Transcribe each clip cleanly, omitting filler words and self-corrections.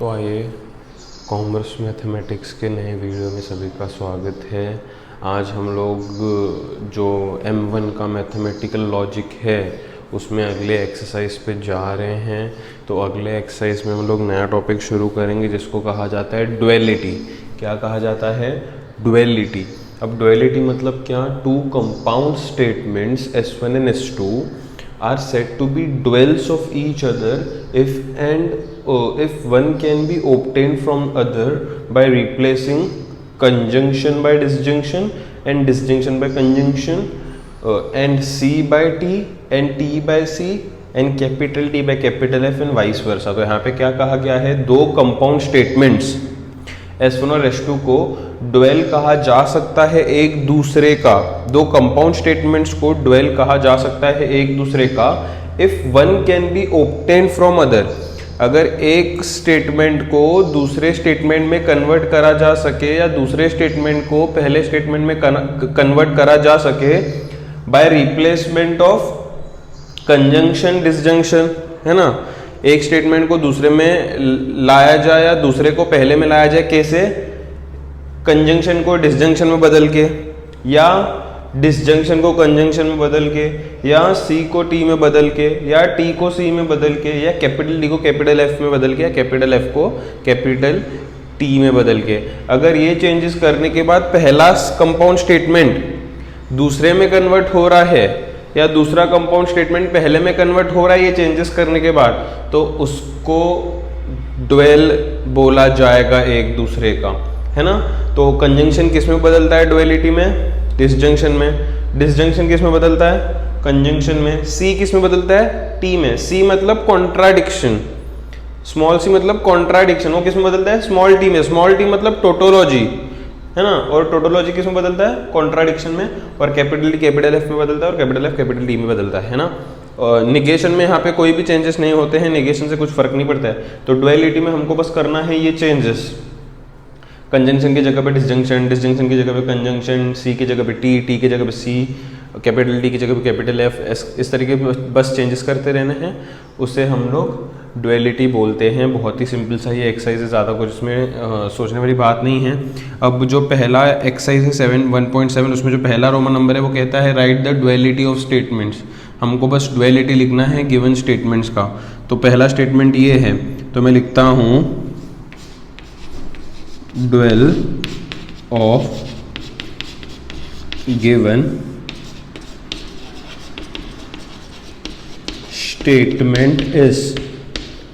तो आइए, commerce mathematics के नए वीडियो में सभी का स्वागत है। आज हम लोग जो M1 का मैथमेटिकल लॉजिक है उसमें अगले एक्सरसाइज पे जा रहे हैं। तो अगले एक्सरसाइज में हम लोग नया टॉपिक शुरू करेंगे जिसको कहा जाता है डुअलिटी। क्या कहा जाता है? डुअलिटी। अब डुअलिटी मतलब क्या? Two compound statements S1 and S2 are said to be duals of each other if one can be obtained from other by replacing conjunction by disjunction and disjunction by conjunction and C by T and T by C and capital T by capital F and vice versa। तो यहाँ पे क्या कहा गया है? दो compound statements S1 और S2 को डुअल कहा जा सकता है एक दूसरे का। दो कंपाउंड स्टेटमेंट्स को डुअल कहा जा सकता है एक दूसरे का if one can be obtain from other. अगर एक स्टेटमेंट को दूसरे स्टेटमेंट में कन्वर्ट करा जा सके या दूसरे स्टेटमेंट को पहले स्टेटमेंट में कन्वर्ट करा जा सके by replacement of conjunction disjunction, है ना। एक स्टेटमेंट को दूसरे में लाया जाए या दूसरे को पहले में लाया जाए। कैसे? कंजंक्शन को डिसजंक्शन में बदल के, या डिसजंक्शन को कंजंक्शन में बदल के, या सी को टी में बदल के, या टी को सी में बदल के, या कैपिटल डी को कैपिटल एफ में बदल के, या कैपिटल एफ को कैपिटल टी में बदल के। अगर ये चेंजेस करने के बाद पहला कंपाउंड स्टेटमेंट दूसरे में कन्वर्ट हो रहा है या दूसरा कंपाउंड स्टेटमेंट पहले में कन्वर्ट हो रहा है ये चेंजेस करने के बाद, तो उसको डुअल बोला जाएगा एक दूसरे का, है ना। तो कंजंक्शन किस में बदलता है डुअलिटी में? डिसजंक्शन में। डिसजंक्शन किस में बदलता है? कंजंक्शन में। सी किस में बदलता है? टी में। सी मतलब कॉन्ट्राडिक्शन, स्मॉल सी मतलब कॉन्ट्राडिक्शन, वो किस में बदलता है? स्मॉल टी में। स्मॉल टी मतलब टोटोलॉजी, है ना। और टोटोलॉजी किस में बदलता है? कॉन्ट्राडिक्शन में। और कैपिटल टी कैपिटल एफ में बदलता है और कैपिटल एफ कैपिटल टी में बदलता है ना। और निगेशन में यहाँ पे कोई भी चेंजेस नहीं होते हैं, निगेशन से कुछ फर्क नहीं पड़ता है। तो डुअलिटी में हमको बस करना है ये चेंजेस, कंजंक्शन की जगह पे डिसजंक्शन, डिसजंक्शन की जगह पे कंजंक्शन, सी की जगह पे टी, टी की जगह पे सी, कैपिटल टी की जगह पे कैपिटल एफ, इस तरीके बस चेंजेस करते रहने हैं। उसे हम लोग डुअलिटी बोलते हैं। बहुत ही सिंपल सा ये एक्सरसाइज है, ज़्यादा कुछ इसमें सोचने वाली बात नहीं है। अब जो पहला एक्सरसाइज है 1.7, उसमें जो पहला रोमन नंबर है वो कहता है right the duality of statements. हमको बस डुअलिटी लिखना है गिवन स्टेटमेंट्स का। तो पहला स्टेटमेंट ये है, तो मैं लिखता हूँ dual of given statement is.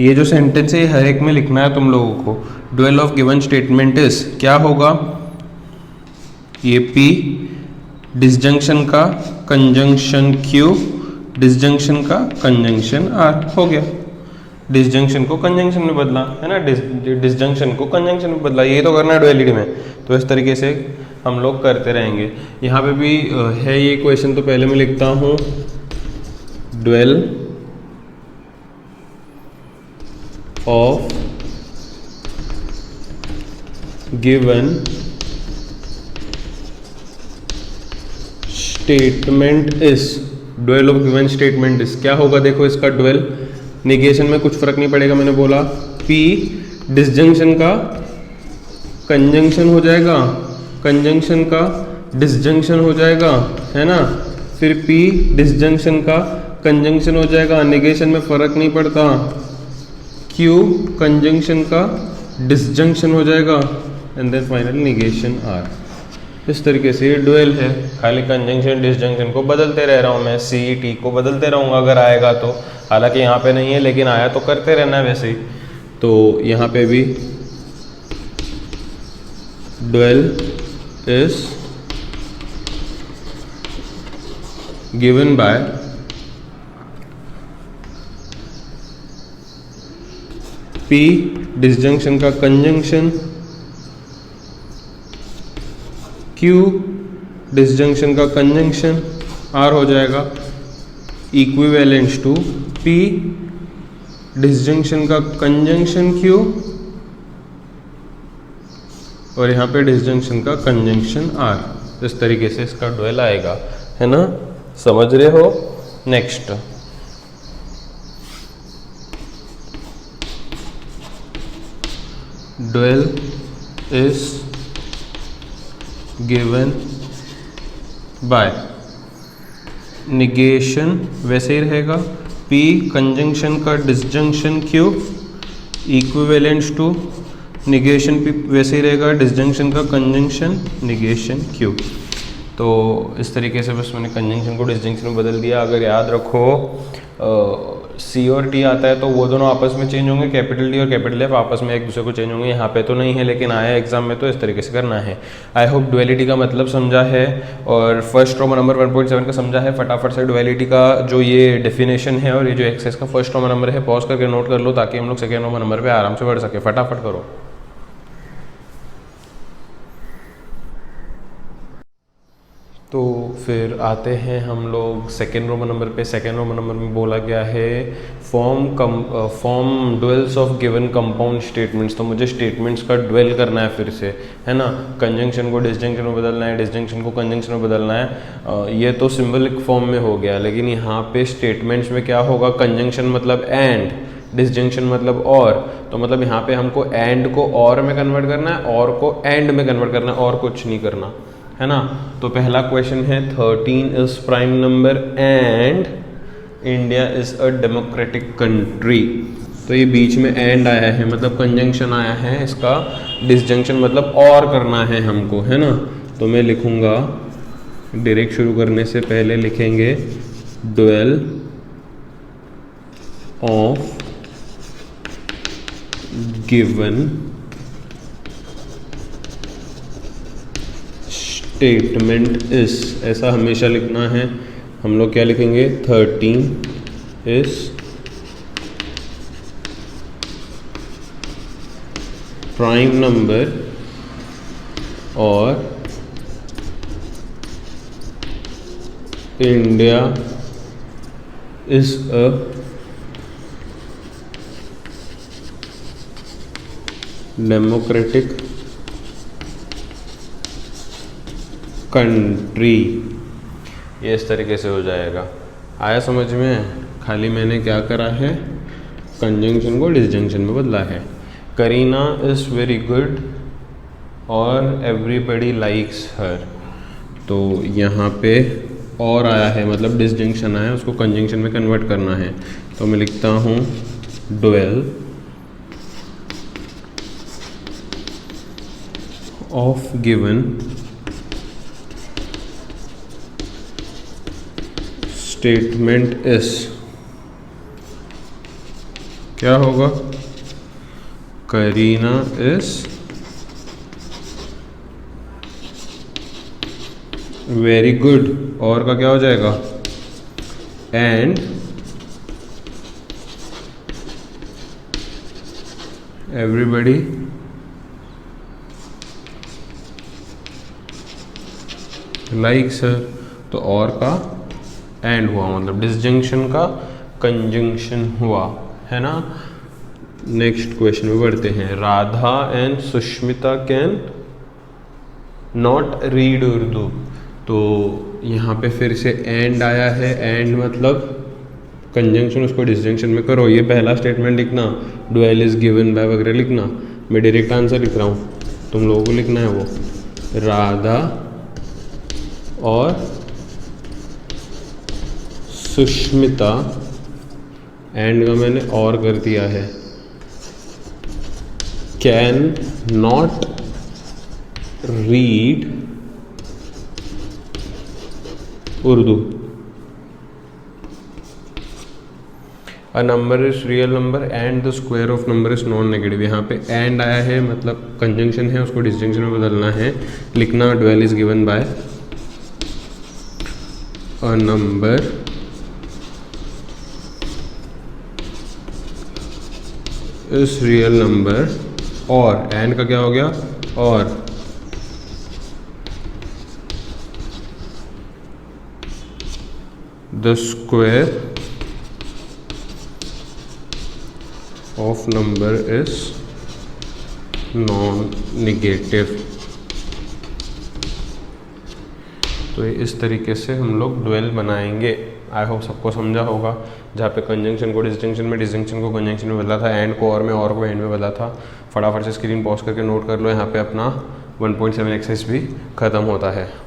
ये जो सेंटेंस है हर एक में लिखना है तुम लोगों को। Dual of given statement is क्या होगा? ये P डिसजंक्शन का कंजंक्शन Q, डिसजंक्शन का कंजंक्शन R हो गया। डिसजंक्शन को कंजंक्शन में बदला, है ना। डिसजंक्शन को कंजंक्शन में बदला, ये तो करना है डुअलिटी में। तो इस तरीके से हम लोग करते रहेंगे। यहाँ पे भी है ये क्वेश्चन, तो पहले मैं लिखता हूँ dual of given statement is. Dual of given statement is क्या होगा? देखो इसका डुअल, निगेशन में कुछ फर्क नहीं पड़ेगा, मैंने बोला। P डिसजंक्शन का कंजंक्शन हो जाएगा, कंजंक्शन का डिसजंक्शन हो जाएगा, है ना। फिर P डिसजंक्शन का कंजंक्शन हो जाएगा, निगेशन में फर्क नहीं पड़ता। Q कंजंक्शन का डिसजंक्शन हो जाएगा and then final negation R। इस तरीके से ये डुअल है। खाली कंजंक्शन डिसजंक्शन को बदलते रह रहा हूँ मैं, सी टी को बदलते रहूँगा अगर आएगा तो। हालांकि यहाँ पे नहीं है लेकिन आया तो करते रहना है वैसे ही। तो यहाँ पे भी dual is given bye P disjunction का कंजंक्शन, Q डिसजंक्शन का कंजंक्शन, R हो जाएगा इक्विवेलेंट टू P डिसजंक्शन का कंजंक्शन Q और यहाँ पे डिसजंक्शन का कंजंक्शन R। इस तरीके से इसका डुअल आएगा, है ना। समझ रहे हो? Next dual is given by negation वैसे ही रहेगा, P कंजंक्शन का disjunction Q equivalence to negation P वैसे ही रहेगा, डिसजंक्शन का कंजंक्शन निगेशन Q। तो इस तरीके से बस मैंने कंजंक्शन को डिसजंक्शन में बदल दिया। अगर याद रखो C और T आता है तो वो दोनों आपस में चेंज होंगे, कैपिटल D और कैपिटल F आपस में एक दूसरे को चेंज होंगे। यहाँ पे तो नहीं है लेकिन आया एग्जाम में, तो इस तरीके से करना है। आई होप डुअलिटी का मतलब समझा है और फर्स्ट रोमन नंबर 1.7 का समझा है। फटाफट से डुअलिटी का जो ये डेफिनेशन है और ये जो एक्सरसाइज का फर्स्ट रोमन नंबर है पॉज करके नोट कर लो ताकि हम लोग सेकेंड रोमन नंबर पर आराम से बढ़ सके। फटाफट करो। तो फिर आते हैं हम लोग सेकेंड रोमन नंबर पे। सेकेंड रोमन नंबर में बोला गया है form duels of given compound statements. तो मुझे स्टेटमेंट्स का डुअल करना है फिर से, है ना। कंजंक्शन को डिसजंक्शन में बदलना है, डिसजंक्शन को कंजंक्शन में बदलना है। ये तो सिंबलिक फॉर्म में हो गया, लेकिन यहाँ पे स्टेटमेंट्स में क्या होगा, कंजंक्शन मतलब एंड, डिसजंक्शन मतलब और। तो मतलब यहाँ पे हमको एंड को और में कन्वर्ट करना है, और को एंड में कन्वर्ट करना है, और कुछ नहीं करना, है ना। तो पहला क्वेश्चन है 13 is prime number and India is a democratic country. तो ये बीच में एंड आया है मतलब कंजंक्शन आया है, इसका डिसजंक्शन मतलब और करना है हमको, है ना। तो मैं लिखूंगा, डायरेक्ट शुरू करने से पहले लिखेंगे dual of given statement is, ऐसा हमेशा लिखना है। हम लोग क्या लिखेंगे, 13 इज प्राइम नंबर और India is a democratic country. ये इस तरीके से हो जाएगा। आया समझ में? खाली मैंने क्या करा है, कंजंक्शन को डिसजंक्शन में बदला है। करीना इज़ वेरी गुड और एवरीबडी लाइक्स हर। तो यहाँ पे और आया है मतलब डिसजंक्शन आया है, उसको कंजंक्शन में कन्वर्ट करना है। तो मैं लिखता हूँ dual of given statement is, क्या होगा, करीना इज वेरी गुड, और का क्या हो जाएगा, एंड एवरीबडी लाइक्स हर। तो और का एंड हुआ मतलब डिसजंक्शन का कंजंक्शन हुआ, है ना। नेक्स्ट क्वेश्चन में बढ़ते हैं। Radha and Sushmita can not read Urdu. तो यहाँ पे फिर से एंड आया है, एंड मतलब कंजंक्शन, उसको डिसजंक्शन में करो। ये पहला स्टेटमेंट लिखना, डुअल इज गिवन बाय वगैरह लिखना। मैं डायरेक्ट आंसर लिख रहा हूँ, तुम लोगों को लिखना है वो। राधा और सुष्मिता, एंड का मैंने और कर दिया है, can not read Urdu. A number is real number and the square of number is non negative. यहाँ पे एंड आया है मतलब कंजंक्शन है, उसको डिसजंक्शन में बदलना है। लिखना dual is given bye a number इस रियल नंबर, और एंड का क्या हो गया, और the square of number is non negative. तो इस तरीके से हम लोग डुअल बनाएंगे। आई होप सबको समझा होगा। जहाँ पे कंजंक्शन को डिसजंक्शन में, डिसजंक्शन को कंजंक्शन में बदला था, एंड को और को एंड में बदला था। फटाफट से स्क्रीन पॉज करके नोट कर लो। यहाँ पे अपना 1.7 एक्सरसाइज भी ख़त्म होता है।